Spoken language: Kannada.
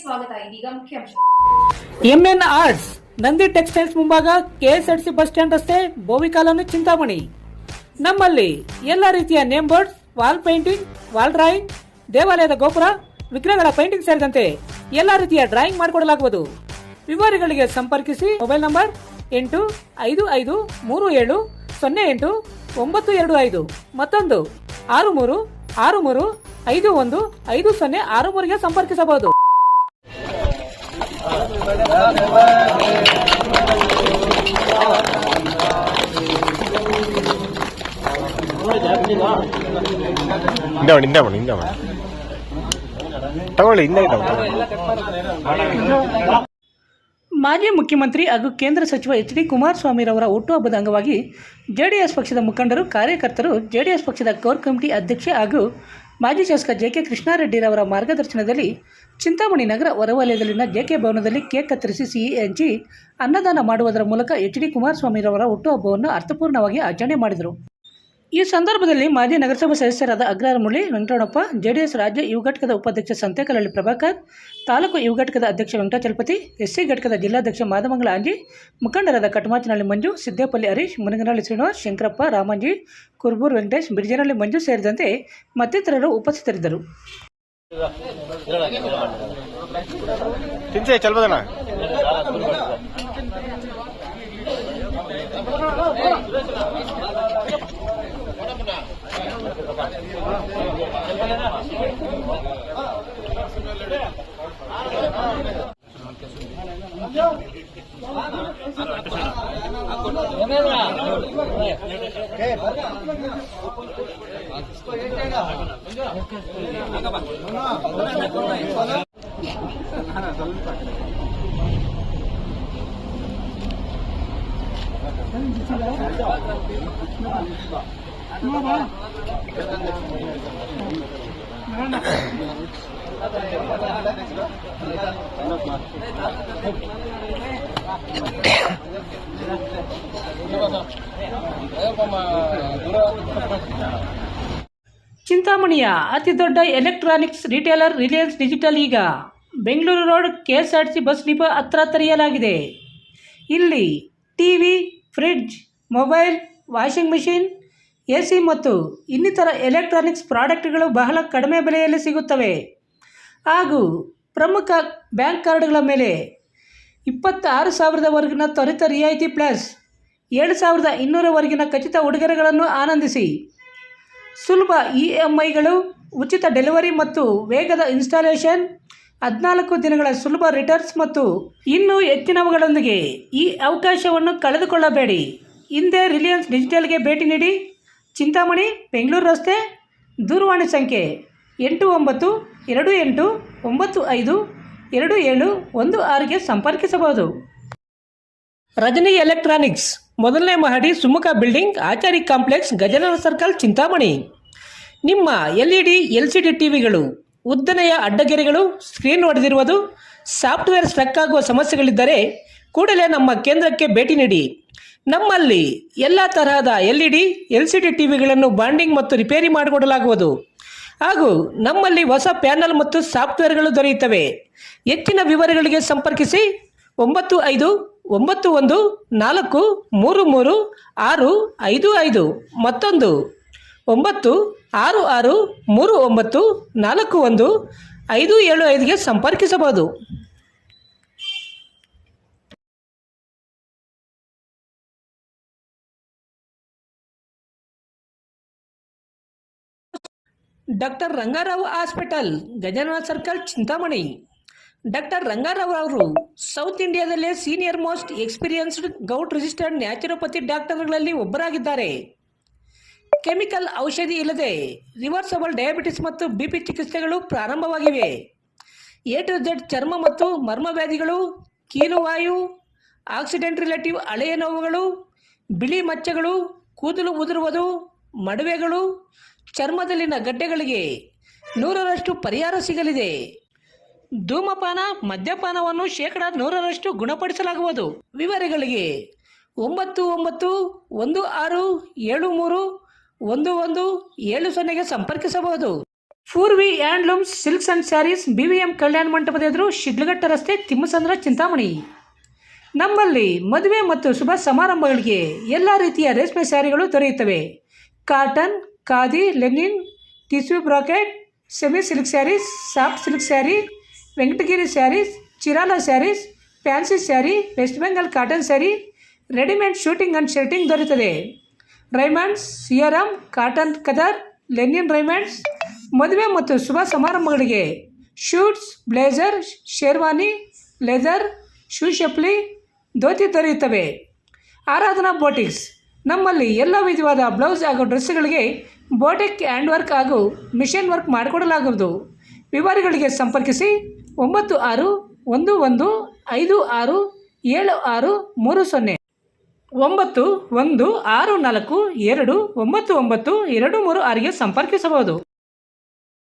ಸ್ವಾಗತ. ಇದೀಗ ಮುಖ್ಯಾಂಶ. ಎಂಎನ್ ಆರ್ಟ್ಸ್, ನಂದಿ ಟೆಕ್ಸ್ಟೈಲ್ಸ್ ಮುಂಭಾಗ, ಕೆಎಸ್ಆರ್ಟಿಸಿ ಬಸ್ ಸ್ಟ್ಯಾಂಡ್ ರಸ್ತೆ, ಬೋವಿ ಕಾಲೋನಿ, ಚಿಂತಾಮಣಿ. ನಮ್ಮಲ್ಲಿ ಎಲ್ಲ ರೀತಿಯ name boards, wall painting, wall drawing, ದೇವಾಲಯದ ಗೋಪುರ, ವಿಗ್ರಹಗಳ ಪೇಂಟಿಂಗ್ ಸೇರಿದಂತೆ ಎಲ್ಲ ರೀತಿಯ ಡ್ರಾಯಿಂಗ್ ಮಾಡಿಕೊಡಲಾಗುವುದು. ವಿವರಗಳಿಗೆ ಸಂಪರ್ಕಿಸಿ. ಮೊಬೈಲ್ ನಂಬರ್ 8553700825, ಮತ್ತೊಂದು 6363515063ಗೆ ಸಂಪರ್ಕಿಸಬಹುದು. ಮಾಜಿ ಮುಖ್ಯಮಂತ್ರಿ ಹಾಗೂ ಕೇಂದ್ರ ಸಚಿವ ಎಚ್ ಡಿ ಕುಮಾರಸ್ವಾಮಿರವರ ಹುಟ್ಟುಹಬ್ಬದ ಅಂಗವಾಗಿ ಜೆಡಿಎಸ್ ಪಕ್ಷದ ಮುಖಂಡರು, ಕಾರ್ಯಕರ್ತರು, ಜೆಡಿಎಸ್ ಪಕ್ಷದ ಕೋರ್ ಕಮಿಟಿ ಅಧ್ಯಕ್ಷ ಹಾಗೂ ಮಾಜಿ ಶಾಸಕ ಜೆ.ಕೆ. ಕೃಷ್ಣಾರೆಡ್ಡಿರವರ ಮಾರ್ಗದರ್ಶನದಲ್ಲಿ ಚಿಂತಾಮಣಿ ನಗರ ಹೊರವಲಯದಲ್ಲಿನ ಜೆ.ಕೆ. ಭವನದಲ್ಲಿ ಕೇಕ್ ಕತ್ತರಿಸಿ ಸಿಹಿ ಹಂಚಿ ಅನ್ನದಾನ ಮಾಡುವುದರ ಮೂಲಕ ಎಚ್ ಡಿ ಕುಮಾರಸ್ವಾಮಿರವರ ಹುಟ್ಟುಹಬ್ಬವನ್ನು ಅರ್ಥಪೂರ್ಣವಾಗಿ ಆಚರಣೆ ಮಾಡಿದರು. ಈ ಸಂದರ್ಭದಲ್ಲಿ ಮಾಜಿ ನಗರಸಭಾ ಸದಸ್ಯರಾದ ಅಗ್ರಹಾರಮುರಳಿ ವೆಂಕಟರಮಣಪ್ಪ, ಜೆಡಿಎಸ್ ರಾಜ್ಯ ಯುವ ಘಟಕದ ಉಪಾಧ್ಯಕ್ಷ ಸಂತೆಕಲ್ಲಹಳ್ಳಿ ಪ್ರಭಾಕರ್, ತಾಲೂಕು ಯುವ ಘಟಕದ ಅಧ್ಯಕ್ಷ ವೆಂಕಟಾಚಲಪತಿ, ಎಸ್ಸಿ ಘಟಕದ ಜಿಲ್ಲಾಧ್ಯಕ್ಷ ಮಾದಮಂಗಲ ಆಂಜಿ, ಮುಖಂಡರಾದ ಕಟಮಾಚನಹಳ್ಳಿ ಮಂಜು, ಸಿದ್ದೇಪಲ್ಲಿ ಹರೀಶ್, ಮುನಗನಹಳ್ಳಿ ಶ್ರೀನಿವಾಸ್, ಶಂಕರಪ್ಪ, ರಾಮಾಂಜಿ, ಕುರ್ಬೂರ್ ವೆಂಕಟೇಶ್, ಬಿಡಿಜನಹಳ್ಳಿ ಮಂಜು ಸೇರಿದಂತೆ ಮತ್ತಿತರರು ಉಪಸ್ಥಿತರಿದ್ದರು. ಚಿಂತಾಮಣಿಯ ಅತಿ ದೊಡ್ಡ ಎಲೆಕ್ಟ್ರಾನಿಕ್ಸ್ ರಿಟೇಲರ್ ರಿಲಯನ್ಸ್ ಡಿಜಿಟಲ್ ಈಗ Bengaluru road KSRTC bus depot ಹತ್ರ ತೆರೆಯಲಾಗಿದೆ. ಇಲ್ಲಿ TV, fridge, mobile, washing machine, AC ಮತ್ತು ಇನ್ನಿತರ ಎಲೆಕ್ಟ್ರಾನಿಕ್ಸ್ ಪ್ರಾಡಕ್ಟ್ಗಳು ಬಹಳ ಕಡಿಮೆ ಬೆಲೆಯಲ್ಲಿ ಸಿಗುತ್ತವೆ. ಹಾಗೂ ಪ್ರಮುಖ ಬ್ಯಾಂಕ್ ಕಾರ್ಡ್ಗಳ ಮೇಲೆ 26,000ವರೆಗಿನ ತ್ವರಿತ ರಿಯಾಯಿತಿ ಪ್ಲಸ್ 7,200ವರೆಗಿನ ಖಚಿತ ಉಡುಗೊರೆಗಳನ್ನು ಆನಂದಿಸಿ. ಸುಲಭ EMIಗಳು, ಉಚಿತ ಡೆಲಿವರಿ ಮತ್ತು ವೇಗದ ಇನ್ಸ್ಟಾಲೇಷನ್, 14 ದಿನಗಳ ಸುಲಭ ರಿಟರ್ನ್ಸ್ ಮತ್ತು ಇನ್ನೂ ಹೆಚ್ಚಿನವುಗಳೊಂದಿಗೆ ಈ ಅವಕಾಶವನ್ನು ಕಳೆದುಕೊಳ್ಳಬೇಡಿ. ಹಿಂದೆ ರಿಲಯನ್ಸ್ ಡಿಜಿಟಲ್ಗೆ ಭೇಟಿ ನೀಡಿ. ಚಿಂತಾಮಣಿ, ಬೆಂಗಳೂರು ರಸ್ತೆ. ದೂರವಾಣಿ ಸಂಖ್ಯೆ 8928952716ಗೆ ಸಂಪರ್ಕಿಸಬಹುದು. ರಜನಿ ಎಲೆಕ್ಟ್ರಾನಿಕ್ಸ್, ಮೊದಲನೇ ಮಹಡಿ, Sumukha building, Achari complex, Gajanana circle, Chintamani. ನಿಮ್ಮ LED, LCD ಟಿವಿಗಳು ಉದ್ದನೆಯ ಅಡ್ಡಗೆರೆಗಳು, ಸ್ಕ್ರೀನ್ ಹೊಡೆದಿರುವುದು, ಸಾಫ್ಟ್ವೇರ್ ಸ್ಟ್ರಕ್ ಆಗುವ ಸಮಸ್ಯೆಗಳಿದ್ದರೆ ಕೂಡಲೇ ನಮ್ಮ ಕೇಂದ್ರಕ್ಕೆ ಭೇಟಿ ನೀಡಿ. ನಮ್ಮಲ್ಲಿ ಎಲ್ಲ ತರಹದ LED, LCD ಟಿವಿಗಳನ್ನು ಬಾಂಡಿಂಗ್ ಮತ್ತು ರಿಪೇರಿ ಮಾಡಿಕೊಡಲಾಗುವುದು. ಹಾಗೂ ನಮ್ಮಲ್ಲಿ ಹೊಸ ಪ್ಯಾನಲ್ ಮತ್ತು ಸಾಫ್ಟ್ವೇರ್ಗಳು ದೊರೆಯುತ್ತವೆ. ಹೆಚ್ಚಿನ ವಿವರಗಳಿಗೆ ಸಂಪರ್ಕಿಸಿ 9591433655, ಮತ್ತೊಂದು 9663941575ಗೆ ಸಂಪರ್ಕಿಸಬಹುದು. Doctor Rangarao hospital, Gajanana circle, Chintamani. Doctor Rangarao ಅವರು ಸೌತ್ ಇಂಡಿಯಾದಲ್ಲೇ senior most experienced govt registered naturopathy ಡಾಕ್ಟರ್ಗಳಲ್ಲಿ ಒಬ್ಬರಾಗಿದ್ದಾರೆ. ಕೆಮಿಕಲ್ ಔಷಧಿ ಇಲ್ಲದೆ ರಿವರ್ಸಬಲ್ ಡಯಾಬಿಟಿಸ್ ಮತ್ತು BP ಚಿಕಿತ್ಸೆಗಳು ಪ್ರಾರಂಭವಾಗಿವೆ. A to Z ಚರ್ಮ ಮತ್ತು ಮರ್ಮವ್ಯಾಧಿಗಳು, ಕೀಲುವಾಯು, ಆಕ್ಸಿಡೆಂಟ್ ರಿಲೇಟಿವ್ ಹಳೆಯ ನೋವುಗಳು, ಬಿಳಿ ಮಚ್ಚೆಗಳು, ಕೂದಲು ಉದುರುವುದು, ಮಡುವೆಗಳು, ಚರ್ಮದಲ್ಲಿನ ಗಡ್ಡೆಗಳಿಗೆ 100ರಷ್ಟು ಪರಿಹಾರ ಸಿಗಲಿದೆ. ಧೂಮಪಾನ, ಮದ್ಯಪಾನವನ್ನು 100% ಗುಣಪಡಿಸಲಾಗುವುದು. ವಿವರಗಳಿಗೆ 9916731170ಗೆ ಸಂಪರ್ಕಿಸಬಹುದು. Poorvi handlooms silks and sarees BVM ಕಲ್ಯಾಣ ಮಂಟಪದ ಎದುರು ಶಿಡ್ಲಘಟ್ಟ ರಸ್ತೆ ತಿಮ್ಮಸಂದ್ರ ಚಿಂತಾಮಣಿ. ನಮ್ಮಲ್ಲಿ ಮದುವೆ ಮತ್ತು ಶುಭ ಸಮಾರಂಭಗಳಿಗೆ ಎಲ್ಲ ರೀತಿಯ ರೇಷ್ಮೆ ಸ್ಯಾರಿಗಳು ದೊರೆಯುತ್ತವೆ. Cotton, khadi, linen, tissue brocade, semi silk saris, soft silk sari, Venkatagiri saris, Chirala saris, fancy sari, West Bengal cotton sari, readymade suiting and shirting ದೊರೆಯುತ್ತದೆ. Raymonds, Siyaram, cotton khadar, linen Raymonds. ಮದುವೆ ಮತ್ತು ಶುಭ ಸಮಾರಂಭಗಳಿಗೆ suits, blazer, sherwani, leather, shoe ಚಪ್ಪಲಿ, ಧೋತಿ ದೊರೆಯುತ್ತವೆ. ಆರಾಧನಾ ಬೋಟಿಕ್ಸ್. ನಮ್ಮಲ್ಲಿ ಎಲ್ಲ ವಿಧವಾದ ಬ್ಲೌಸ್ ಹಾಗೂ ಡ್ರೆಸ್ಗಳಿಗೆ ಬೋಟಿಕ್ ಹ್ಯಾಂಡ್ ವರ್ಕ್ ಹಾಗೂ ಮಿಷನ್ ವರ್ಕ್ ಮಾಡಿಕೊಡಲಾಗುವುದು. ವಿವರಗಳಿಗೆ ಸಂಪರ್ಕಿಸಿ 9615676309 9164299236ಗೆ ಸಂಪರ್ಕಿಸಬಹುದು.